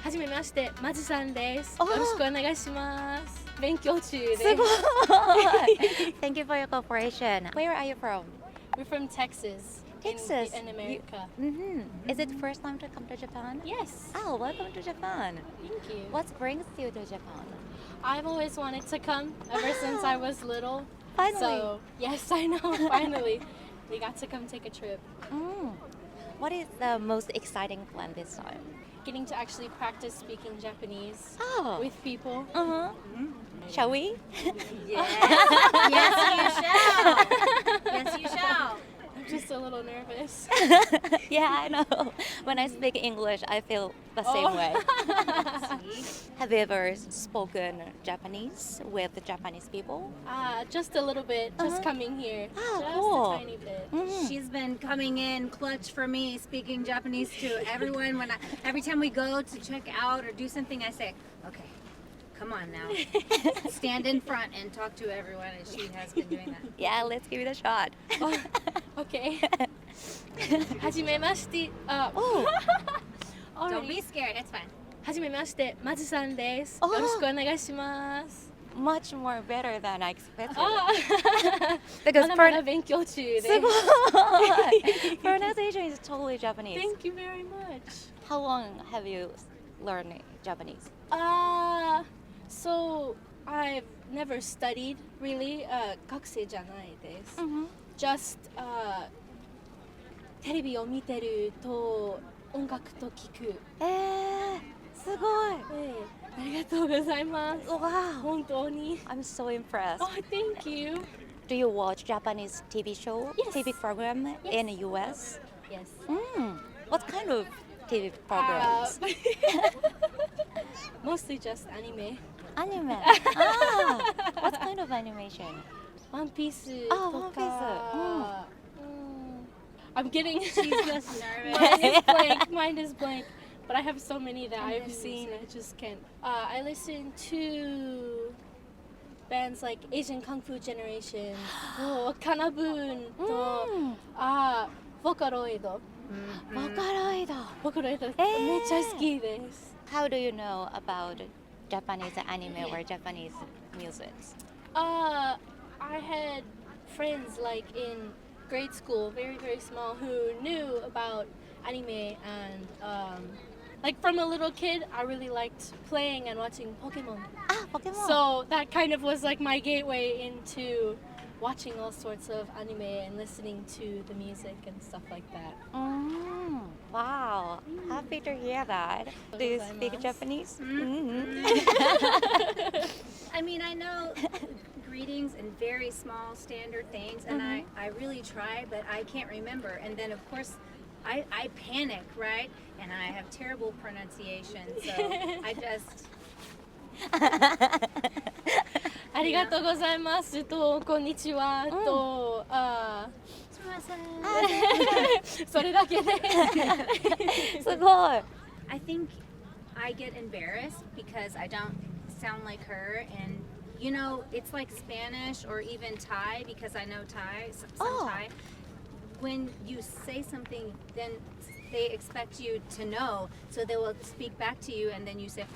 はじめまして、まじさんです。よろしくお願いします。勉強中です。すごい Thank you for your cooperation. Where are you from? We're from Texas. Texas. In America. Is it first time to come to Japan? Yes. Oh, welcome to Japan. Thank you. What brings you to Japan? I've always wanted to come ever since I was little. Finally. So, yes, I know. Finally, we got to come take a trip. What is the most exciting plan this time? Getting to actually practice speaking Japanese with people. Shall we? Yes, you shall. Yes, you shall. I'm just a little nervous. Yeah, I know. When I speak English, I feel the same way. Have you ever spoken Japanese with Japanese people? Just a little bit, just coming here. Oh, just cool. a tiny bit. She's been coming in clutch for me, speaking Japanese to everyone. Every time we go to check out or do something, I say, okay, come on now. Stand in front and talk to everyone, and she has been doing that. Yeah, let's give it a shot. Okay. はじめまして。Don't be scared, it's fine. はじめまして、まじさんです。Oh. よろしくお願いします。Much more better than I expected. ま Because だまだ勉強中です。すごい Pronunciation is totally Japanese. Thank you very much. How long have you learned Japanese? So I've never studied really. 学生じゃないです。Just テレビを見てると音楽と聞く。すごい。ありがとうございます。Wow. 本当に。I'm so impressed. Oh, thank you. Do you watch Japanese TV show, Yes. TV program in the US? Yes. What kind of TV programs? Mostly just anime. Anime. What kind of animation? One Piece あ、と One か。I'm getting She's just nervous. Mine is blank. But I have so many that I've seen, I just can't. I listen to bands like Asian Kung Fu Generation, Kanabun, Vocaloid. ボカロイド。めっちゃ好きです。How do you know about Japanese anime or Japanese music? I had friends like in grade school, very, very small, who knew about anime and like from a little kid, I really liked playing and watching Pokemon. Pokemon. So that kind of was like my gateway into watching all sorts of anime and listening to the music and stuff like that. Wow, happy to hear that. Do you speak Japanese? I mean, I know greetings and very small standard things, and I really try, but I can't remember. And then, of course, I panic, right? And I have terrible pronunciation, so I just... ありがとうございますと、こんにちはと、すみません。それだけで。すごい。I think I get embarrassed because I don't sound like her, and you know, it's like Spanish or even Thai because I know Thai, some Thai. When you say something, then they expect you to know, so they will speak back to you, and then you say,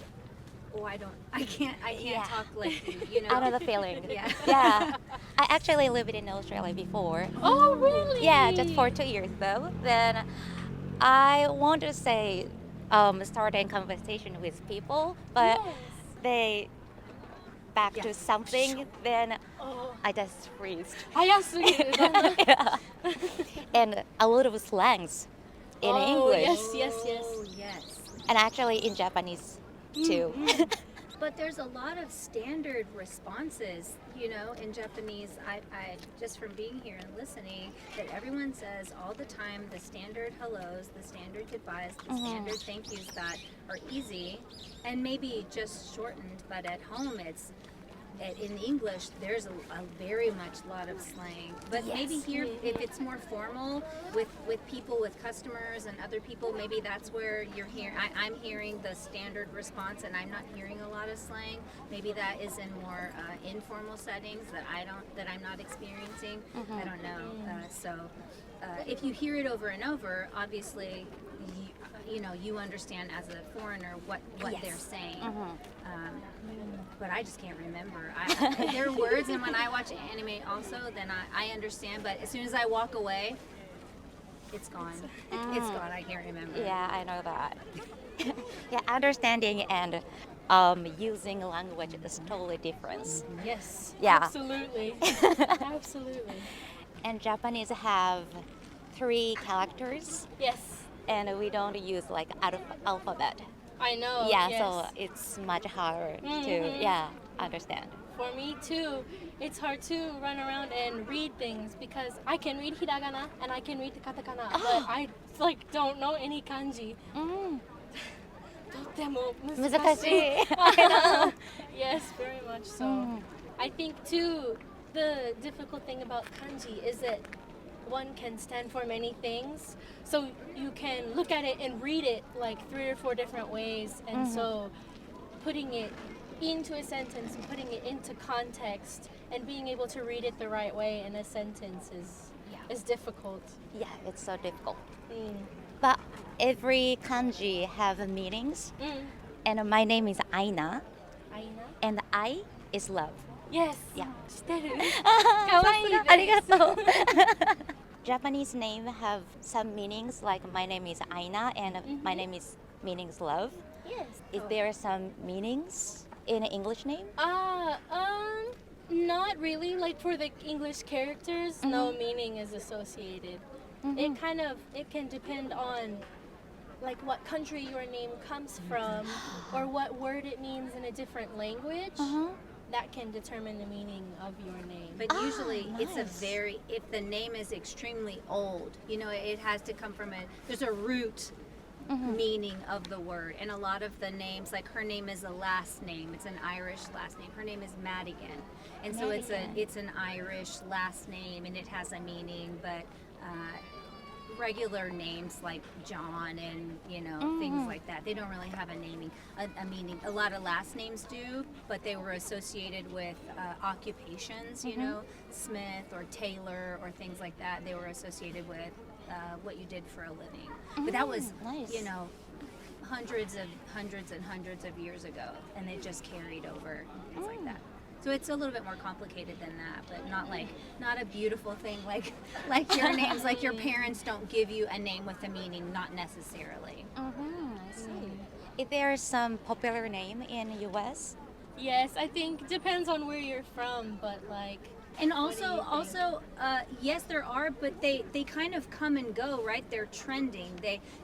"Oh, I can't talk like you." You know. I know the feeling. Yeah. Yeah. I actually lived in Australia before. Oh, really? Yeah, just for 2 years though. Then I want to say, starting conversation with people, but they back to something, then I just freeze. 早すぎる。Yeah. And a lot of slangs in English. Yes, yes, Oh, yes. yes. And actually in Japanese too. But there's a lot of standard responses, you know, in Japanese. I just from being here and listening, that everyone says all the time the standard hellos, the standard goodbyes, the standard thank yous that are easy and maybe just shortened, but at home in English, there's a very much lot of slang. But maybe here, if it's more formal with people, with customers and other people, maybe that's where you're hearing. I'm hearing the standard response, and I'm not hearing a lot of slang. Maybe that is in more informal settings that I'm not experiencing. I don't know. So if you hear it over and over, obviously, you understand as a foreigner what they're saying. But I just can't remember. There are words, and when I watch anime also, then I understand. But as soon as I walk away, it's gone. It's gone. I can't remember. Yeah, I know that. Yeah, understanding and using language is totally different. Yes. Yeah. Absolutely. Absolutely. And Japanese have 3 characters, Yes. and we don't use like alphabet. I know. Yeah, yes. so it's much harder to understand. For me too, it's hard to run around and read things because I can read hiragana and I can read the katakana, but I don't know any kanji. とっても難しい。I know. Yes, very much so. I think too, the difficult thing about kanji is that one can stand for many things, so you can look at it and read it like 3 or 4 different ways, and so putting it into a sentence and putting it into context and being able to read it the right way in a sentence is difficult. Yeah, it's so difficult. But every kanji have meanings, and my name is aina, Aina? and I is love. Yes. Yeah. 知ってる。かわいい。です。ありがとう。Japanese name have some meanings like my name is Aina and my name is meanings love. Yes. Is there some meanings in an English name? Not really. Like for the English characters, no meaning is associated. It can depend on like what country your name comes from or what word it means in a different language. That can determine the meaning of your name. But usually it's nice. if the name is extremely old, it has to come from there's a root meaning of the word. And a lot of the names, like her name is a last name. It's an Irish last name. Her name is Madigan. And so it's an Irish last name and it has a meaning, but regular names like John and things like that, they don't really have a meaning. A lot of last names do, but they were associated with occupations, Smith or Taylor or things like that. They were associated with what you did for a living. But that was nice. hundreds of years ago, and it just carried over and things like that. So it's a little bit more complicated than that, but not a beautiful thing like your names. Like your parents don't give you a name with a meaning, not necessarily. I see. Is there some popular name in US? Yes, I think depends on where you're from, but like. And also, yes, there are, but they kind of come and go, right? They're trending.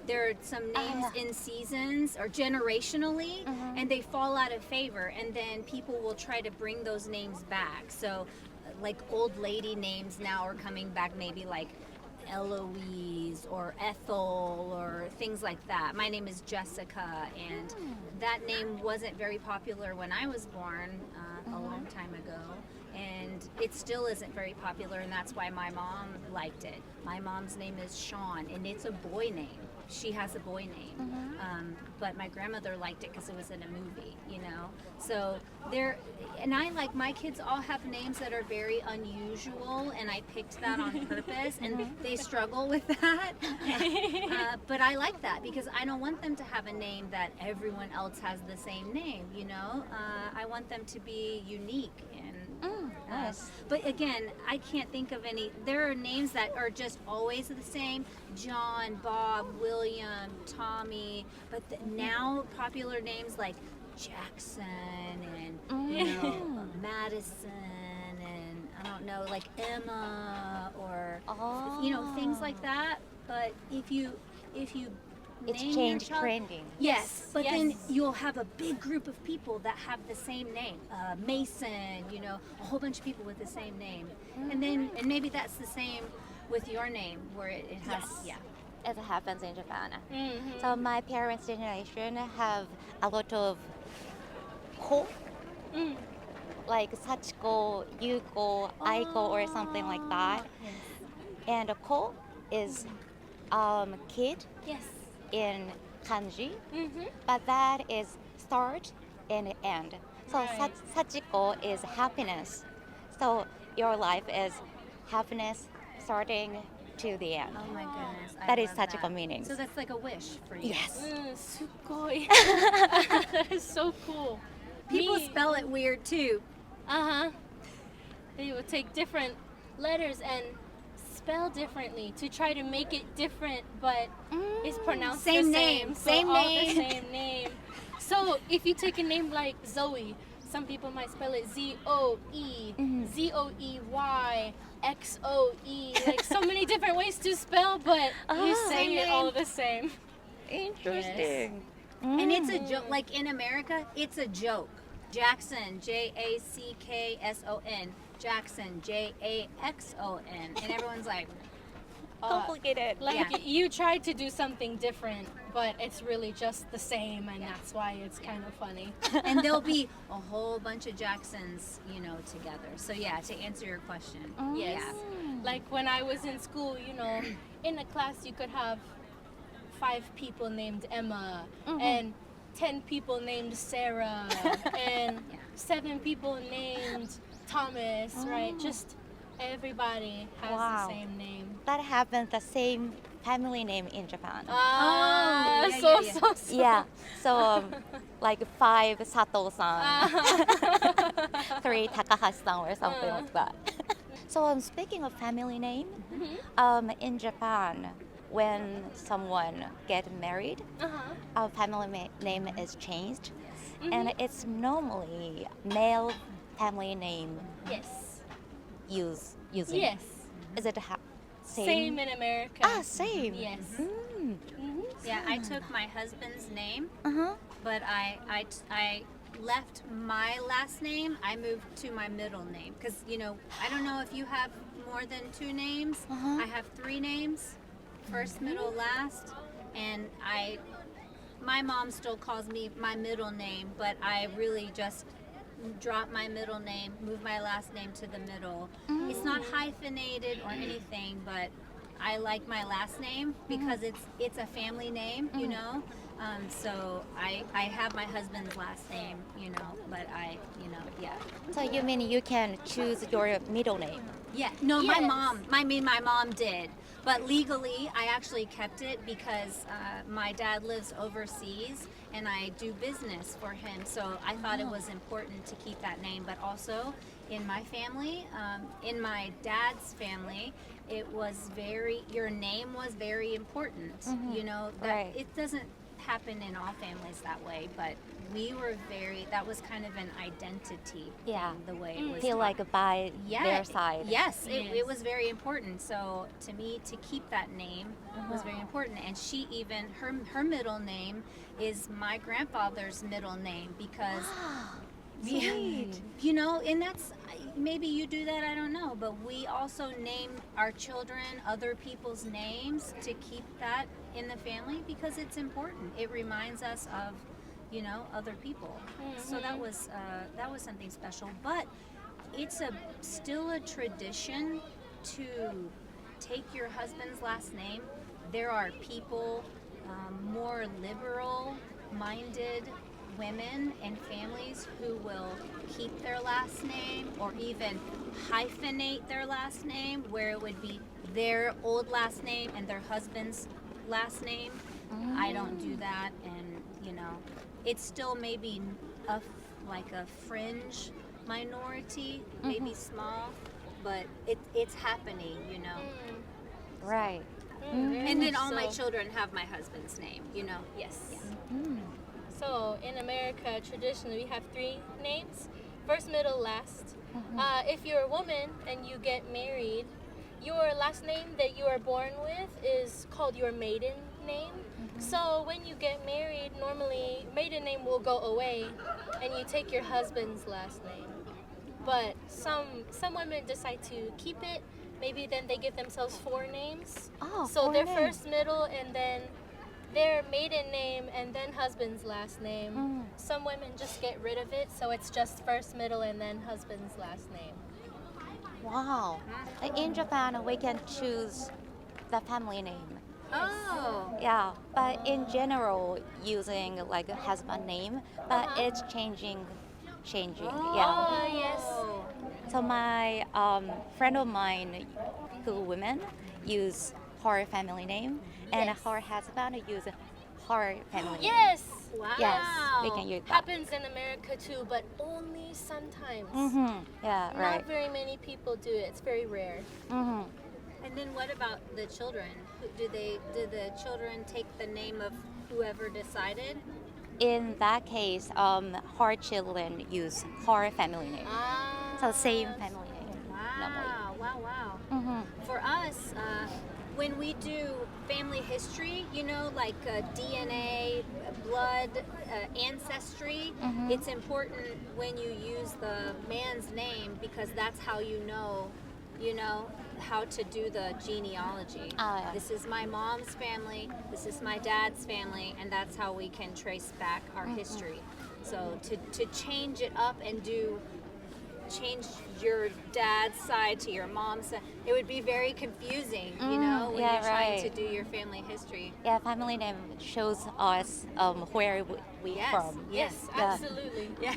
There are some names in seasons or generationally, and they fall out of favor, and then people will try to bring those names back. So, like old lady names now are coming back, maybe like Eloise or Ethel or things like that. My name is Jessica, and that name wasn't very popular when I was born a long time ago. And it still isn't very popular, and that's why my mom liked it. My mom's name is Sean, and it's a boy name. She has a boy name. But my grandmother liked it because it was in a movie, So and I like my kids all have names that are very unusual, and I picked that on purpose, and they struggle with that. But I like that because I don't want them to have a name that everyone else has the same name, I want them to be unique and Nice. but again, I can't think of any. There are names that are just always the same: John, Bob, William, Tommy. But now popular names like Jackson and Madison and I don't know, like Emma or things like that. But if you It's name changed your child, trending. Yes, but Yes. then you'll have a big group of people that have the same name. Mason, a whole bunch of people with the same name. And maybe that's the same with your name where it has, It happens in Japan. So my parents' generation have a lot of ko, like Sachiko, Yuko, Aiko, or something like that. And ko is kid Yes. in kanji, but that is start and end. So Right. Sachiko is happiness. So your life is happiness starting to the end. Oh my goodness. I That is love such a that. good meaning. So that's like a wish for you. Yes. すごい That is so cool. People Me- spell it weird too. Uh-huh. They would take different letters and spell differently to try to make it different, but it's pronounced Same the name, same. So same all name. the same name. So if you take a name like Zoe, some people might spell it Z-O-E, Z-O-E-Y, X-O-E, like so many different ways to spell, but you say Same it all name. the same. Interesting. And it's a joke. Like in America, it's a joke. Jackson, Jackson. Jackson, Jaxon. And everyone's like, Complicated. Like Yeah. you tried to do something different, but it's really just the same, and that's why it's kind of funny. and there'll be a whole bunch of Jacksons, you know, together. So yeah, to answer your question, Yes. Like when I was in school, you know, in a class you could have 5 people named Emma and 10 people named Sarah and 7 people named Thomas, right? Just everybody has Wow. the same name. That happens the same family name in Japan. yeah, so yeah. so. Yeah. So like 5 Sato-san, 3 Takahashi-san or something like that. So speaking of family name, in Japan, when someone get married, our family name is changed, and it's normally male family name Yes. using. Yes. Is it Same in America. Ah, same. Yes. yeah, I took my husband's name, Uh-huh. but I left my last name. I moved to my middle name because, you know, I don't know if you have more than 2 names. I have 3 names, first, middle, last, and my mom still calls me my middle name, but I really just drop my middle name, move my last name to the middle. It's not hyphenated or anything, but I like my last name because it's a family name, you know. So I have my husband's last name, you know, but yeah. So you mean you can choose your middle name? Yeah, no, Yes. my mom did. But legally, I actually kept it because my dad lives overseas and I do business for him. So I thought it was important to keep that name. But also in my family, in my dad's family, your name was very important. You know, that Right. it doesn't happen in all families that way, but that was kind of an identity. Yeah. in the way it was Feel taught. like by their side. Yes, Yes. it was very important. So to me, to keep that name was very important. And she even her middle name is my grandfather's middle name because Sweet. you know, and that's maybe you do that, I don't know, but we also name our children other people's names to keep that in the family because it's important. It reminds us of, you know, other people. So that was something special. But it's still a tradition to take your husband's last name. There are people, more liberal-minded women and families who will keep their last name or even hyphenate their last name where it would be their old last name and their husband's last name. I don't do that, and you know, it's still maybe like a fringe minority, maybe small, but it's happening, you know. Right. And then all my children have my husband's name, you know. Yes. So in America, traditionally we have 3 names: first, middle, last. If you're a woman and you get married, your last name that you are born with is called your maiden name. So when you get married, normally maiden name will go away, and you take your husband's last name. But some women decide to keep it. Maybe then they give themselves 4 names. Oh, So 4 their names. first, middle, and then their maiden name, and then husband's last name. Some women just get rid of it, so it's just first, middle, and then husband's last name. Wow. In Japan, we can choose the family name. Oh. Yeah, but in general, using like a husband name, but it's changing changing. Oh, yes. So my friend of mine, who women, use her family name, and Yes. her husband use her family name. Yes. Wow. Yes, we can use that. Happens in America too, but only sometimes. Yeah, right. Not very many people do it. It's very rare. And then what about the children? Do the children take the name of whoever decided? In that case, her children use her family name. So same family name. Wow. For us, when we do family history, like DNA, blood, ancestry, it's important when you use the man's name because that's how you know how to do the genealogy. This is my mom's family, this is my dad's family, and that's how we can trace back our history. So to change it up and change your dad's side to your mom's side, it would be very confusing, when you're trying to do your family history. Yeah, family name shows us where we from. Yes, absolutely. Yeah.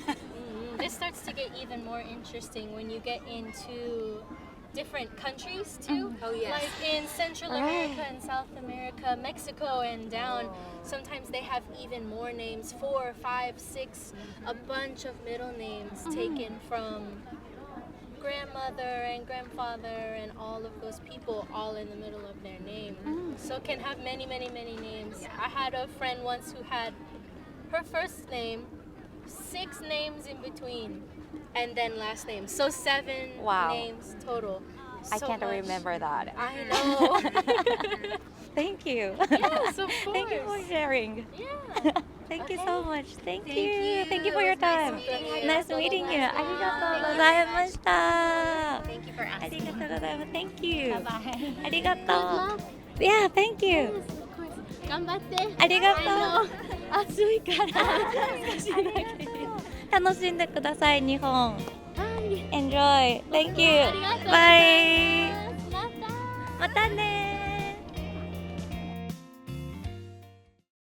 This starts to get even more interesting when you get into different countries too. Oh, yes. Like in Central America and South America, Mexico and down. Sometimes they have even more names, 4, 5, 6, a bunch of middle names taken from grandmother and grandfather and all of those people all in the middle of their name. So it can have many, many, many names. I had a friend once who had her first name, 6 names in between, and then last name. So 7 names total. I So can't much. remember that. I know. Thank you. Yes, of course. Thank you for sharing. Yeah. Thank you Okay. so much. Thank Thank you. you. Thank you for It your was nice time. meeting you. Nice meeting you. ありがとうございました。 Thank you for あ asking. りがとうございます。Thank you. Bye-bye. ありがと Good う。 luck. Yeah, thank you. Yes, of course. 頑張って。ありがとう。 I know. 暑いから。少しだけ。楽しんでください、日本。はい。 Enjoy. Thank you. ありがとうございます。 Bye. また。またね。